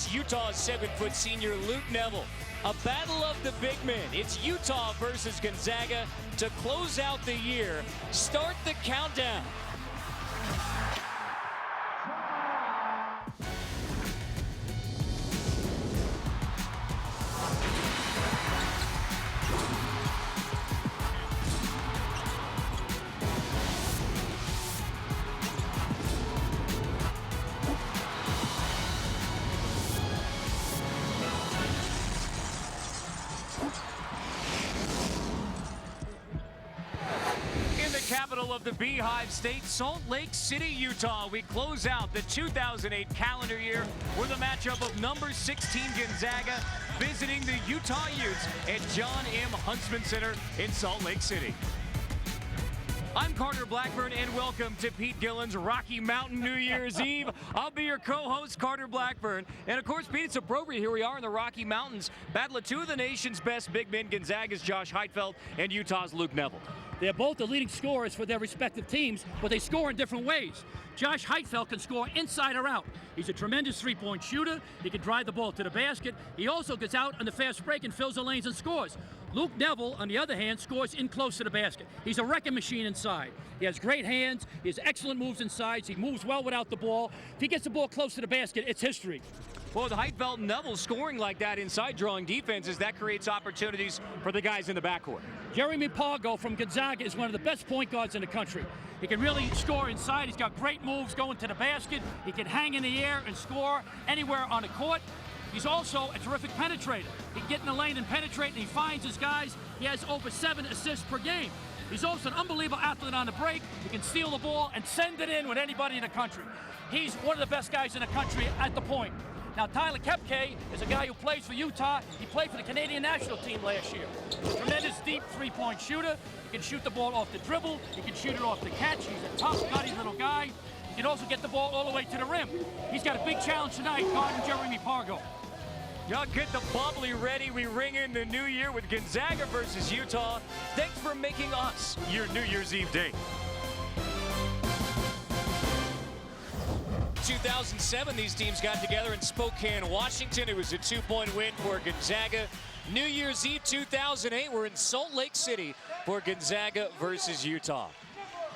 is Utah's 7-foot senior Luke Neville. A battle of the big men. It's Utah versus Gonzaga to close out the year. Start the countdown. Capital of the Beehive State, Salt Lake City, Utah. We close out the 2008 calendar year with a matchup of number 16 Gonzaga visiting the Utah Utes at John M. Huntsman Center in Salt Lake City. I'm Carter Blackburn, and welcome to Pete Gillen's Rocky Mountain New Year's Eve. I'll be your co-host, Carter Blackburn. And of course, Pete, it's appropriate. Here we are in the Rocky Mountains. Battle of two of the nation's best big men, Gonzaga's Josh Heitfeld and Utah's Luke Neville. They're both the leading scorers for their respective teams, but they score in different ways. Josh Heitfeld can score inside or out. He's a tremendous three-point shooter. He can drive the ball to the basket. He also gets out on the fast break and fills the lanes and scores. Luke Neville, on the other hand, scores in close to the basket. He's a wrecking machine inside. He has great hands. He has excellent moves inside. He moves well without the ball. If he gets the ball close to the basket, it's history. Well, with Heitfeld and Neville scoring like that inside, drawing defenses, that creates opportunities for the guys in the backcourt. Jeremy Pargo from Gonzaga is one of the best point guards in the country. He can really score inside. He's got great moves going to the basket. He can hang in the air and score anywhere on the court. He's also a terrific penetrator. He can get in the lane and penetrate, and he finds his guys. He has over 7 assists per game. He's also an unbelievable athlete on the break. He can steal the ball and send it in with anybody in the country. He's one of the best guys in the country at the point. Now, Tyler Koepke is a guy who plays for Utah. He played for the Canadian national team last year. Tremendous deep three-point shooter. He can shoot the ball off the dribble. He can shoot it off the catch. He's a tough, gutty little guy. He can also get the ball all the way to the rim. He's got a big challenge tonight, guarding Jeremy Pargo. Y'all get the bubbly ready. We ring in the new year with Gonzaga versus Utah. Thanks for making us your New Year's Eve date. 2007, these teams got together in Spokane, Washington. It was a 2-point win for Gonzaga. New Year's Eve 2008, we're in Salt Lake City for Gonzaga versus Utah.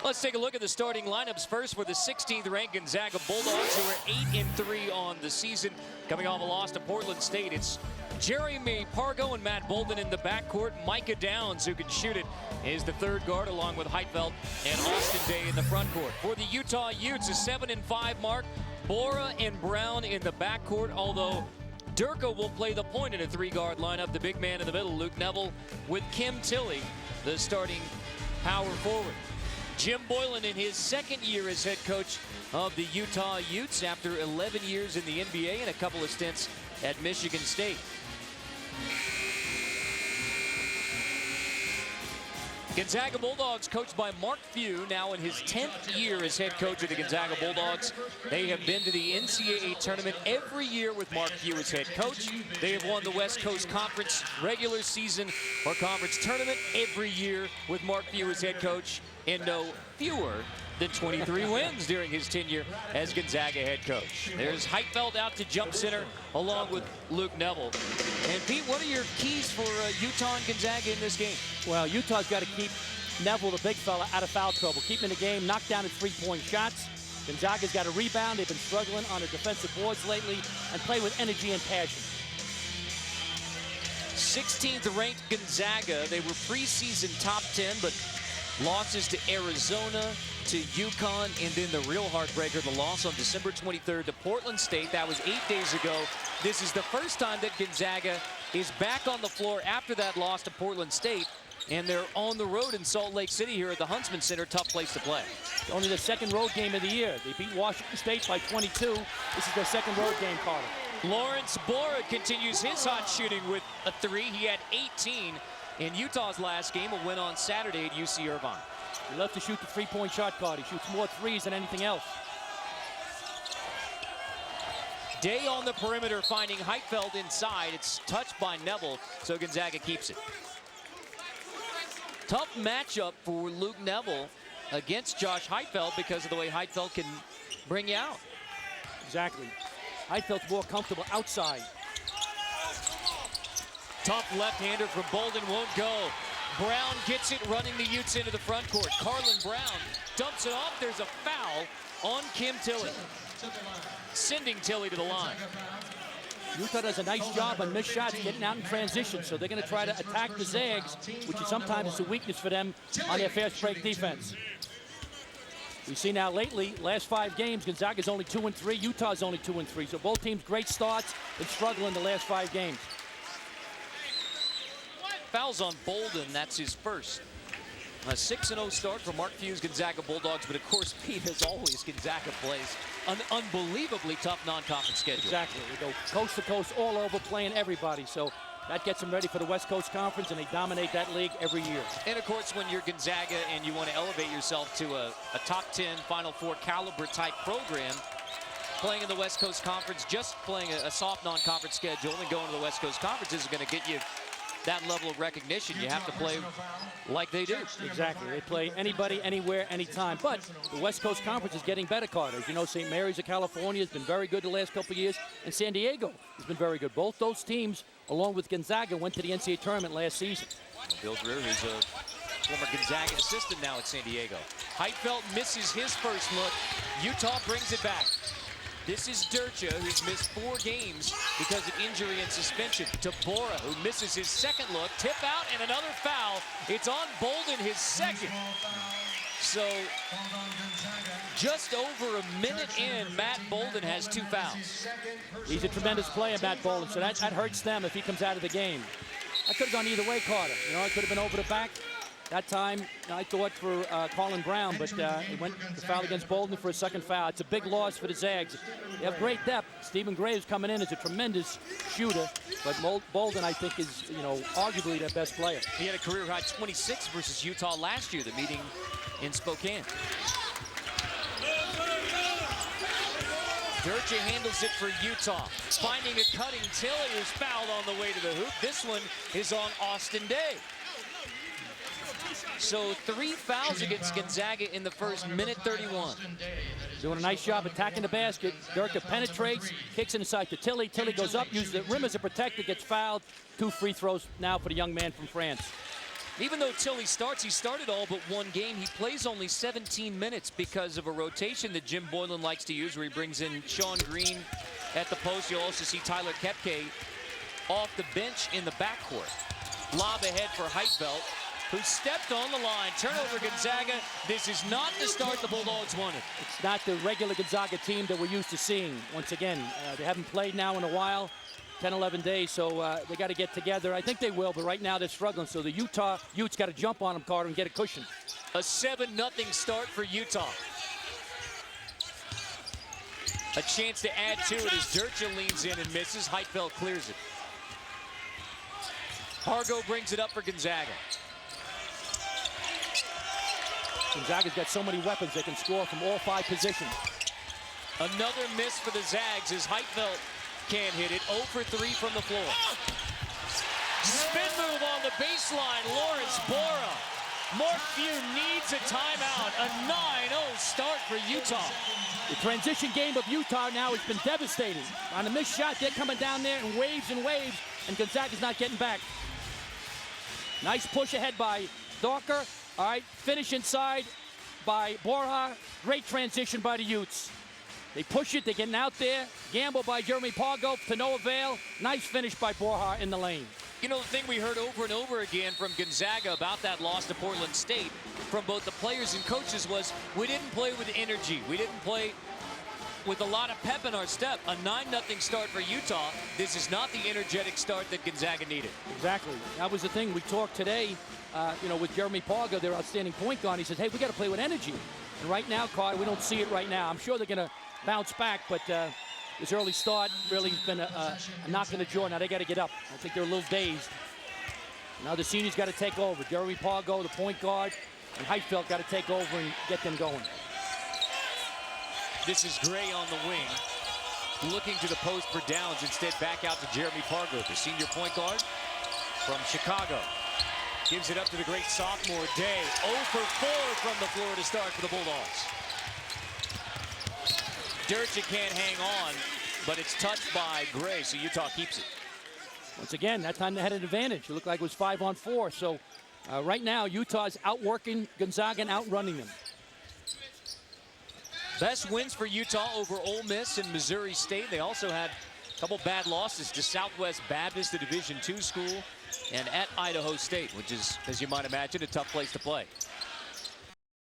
Let's take a look at the starting lineups first for the 16th ranked Gonzaga Bulldogs, who are 8-3 on the season, coming off a loss to Portland State. It's Jeremy Pargo and Matt Bolden in the backcourt. Micah Downs, who can shoot it, is the third guard, along with Heitfeld and Austin Day in the front court. For the Utah Utes, a 7-5 mark. Bora and Brown in the backcourt, although Durka will play the point in a 3-guard lineup. The big man in the middle, Luke Neville, with Kim Tilley, the starting power forward. Jim Boylan in his second year as head coach of the Utah Utes after 11 years in the NBA and a couple of stints at Michigan State. Gonzaga Bulldogs coached by Mark Few, now in his 10th year as head coach of the Gonzaga Bulldogs. They have been to the NCAA tournament every year with Mark Few as head coach. They have won the West Coast Conference regular season or conference tournament every year with Mark Few as head coach, and no fewer than 23 wins during his tenure as Gonzaga head coach. There's Heitfeld out to jump center along with Luke Neville. And Pete, what are your keys for Utah and Gonzaga in this game? Well, Utah's got to keep Neville, the big fella, out of foul trouble. Keep him in the game, knock down his three-point shots. Gonzaga's got to rebound. They've been struggling on the defensive boards lately, and play with energy and passion. 16th ranked Gonzaga. They were preseason top 10, but losses to Arizona, to UConn, and then the real heartbreaker, the loss on December 23rd to Portland State. That was 8 days ago. This is the first time that Gonzaga is back on the floor after that loss to Portland State, and they're on the road in Salt Lake City here at the Huntsman Center. Tough place to play. Only the second road game of the year. They beat Washington State by 22. This is their second road game, Carter. Lawrence Bora continues his hot shooting with a 3. He had 18 in Utah's last game, a win on Saturday at UC Irvine. He loves to shoot the three-point shot, Carter. He shoots more threes than anything else. Day on the perimeter, finding Heitfeld inside. It's touched by Neville, so Gonzaga keeps it. Tough matchup for Luke Neville against Josh Heitfeld because of the way Heitfeld can bring you out. Exactly. Heidfeld's more comfortable outside. Tough left-hander from Bolden won't go. Brown gets it, running the Utes into the front court. Carlin Brown dumps it off. There's a foul on Kim Tilly, sending Tilly to the line. Utah does a nice job on missed shots, getting out in transition, so they're going to try to attack the Zags, which is sometimes a weakness for them on their fast break defense. We see now lately, last 5 games, Gonzaga's only 2-3, Utah's only 2-3. So both teams great starts and struggle in the last 5 games. Fouls on Bolden, that's his first. A 6-0 start for Mark Few's Gonzaga Bulldogs, but of course, Pete, as always, Gonzaga plays an unbelievably tough non-conference schedule. Exactly. They go coast to coast all over, playing everybody. So that gets them ready for the West Coast Conference, and they dominate that league every year. And of course, when you're Gonzaga and you want to elevate yourself to a top 10 Final Four caliber type program, playing in the West Coast Conference, just playing a soft non-conference schedule and going to the West Coast Conference isn't going to get you that level of recognition. You have to play like they do. Exactly. They play anybody, anywhere, anytime. But the West Coast Conference is getting better, Carter. As you know, St. Mary's of California has been very good the last couple of years, and San Diego has been very good. Both those teams, along with Gonzaga, went to the NCAA tournament last season. Bill Greer, who's a former Gonzaga assistant now at San Diego. Heidfeld misses his first look. Utah brings it back. This is Durcha, who's missed 4 games because of injury and suspension. To Bora, who misses his second look. Tip out and another foul. It's on Bolden, his second. So just over a minute in, Matt Bolden has 2 fouls. He's a tremendous player, Matt Bolden, so that hurts them if he comes out of the game. That could have gone either way, Carter. You know, it could have been over the back. That time, I thought for Carlin Brown, but he went to foul against Bolden for a second foul. It's a big loss for the Zags. They have great depth. Stephen Graves coming in as a tremendous shooter, but Bolden, I think, is, you know, arguably their best player. He had a career-high 26 versus Utah last year, the meeting in Spokane. Durcha handles it for Utah. Finding a cutting Tilly, who's fouled on the way to the hoop. This one is on Austin Day. So 3 fouls against Gonzaga in the first minute 31. Doing a nice job attacking the basket. Durcha penetrates, kicks inside to Tilly. Tilly goes up, uses the rim as a protector, gets fouled. 2 free throws now for the young man from France. Even though Tilly starts, he started all but 1 game. He plays only 17 minutes because of a rotation that Jim Boylan likes to use, where he brings in Sean Green at the post. You'll also see Tyler Koepke off the bench in the backcourt. Lob ahead for Heidfeld, who stepped on the line. Turnover Gonzaga. This is not the start the Bulldogs wanted. It's not the regular Gonzaga team that we're used to seeing. Once again, they haven't played now in a while, 10, 11 days, so they got to get together. I think they will, but right now they're struggling. So the Utah Utes got to jump on them, Carter, and get a cushion. A 7-0 start for Utah. A chance to add to it as Durcha leans in and misses. Heidfeld clears it. Hargo brings it up for Gonzaga. Gonzaga's got so many weapons they can score from all 5 positions. Another miss for the Zags as Heidfeld can't hit it. 0 for 3 from the floor. Spin move on the baseline. Lawrence Bora. Mark Few needs a timeout. A 9-0 start for Utah. The transition game of Utah now has been devastating. On a missed shot, they're coming down there in waves and waves, and Gonzaga's not getting back. Nice push ahead by Dawker. All right, finish inside by Borja. Great transition by the Utes. They push it, they're getting out there. Gamble by Jeremy Pargo to no avail. Nice finish by Borja in the lane. You know, the thing we heard over and over again from Gonzaga about that loss to Portland State from both the players and coaches was we didn't play with energy. We didn't play with a lot of pep in our step. A 9-0 start for Utah. This is not the energetic start that Gonzaga needed. Exactly. That was the thing. We talked today, you know, with Jeremy Pargo, their outstanding point guard. He says, hey, we got to play with energy. And right now, Carter, we don't see it right now. I'm sure they're going to bounce back, but this early start really has been a knock in the jaw. Now they got to get up. I think they're a little dazed. Now the seniors got to take over. Jeremy Pargo, the point guard, and Heidfeld got to take over and get them going. This is Gray on the wing, looking to the post for Downs. Instead, back out to Jeremy Pargo, the senior point guard from Chicago. Gives it up to the great sophomore Day. 0 for 4 from the floor to start for the Bulldogs. Durcha can't hang on. but it's touched by Gray, so Utah keeps it. Once again, that time they had an advantage. It looked like it was 5-on-4. So right now, Utah's outworking Gonzaga and outrunning them. Best wins for Utah over Ole Miss and Missouri State. They also had a couple bad losses to Southwest Baptist, the Division II school, and at Idaho State, which is, as you might imagine, a tough place to play.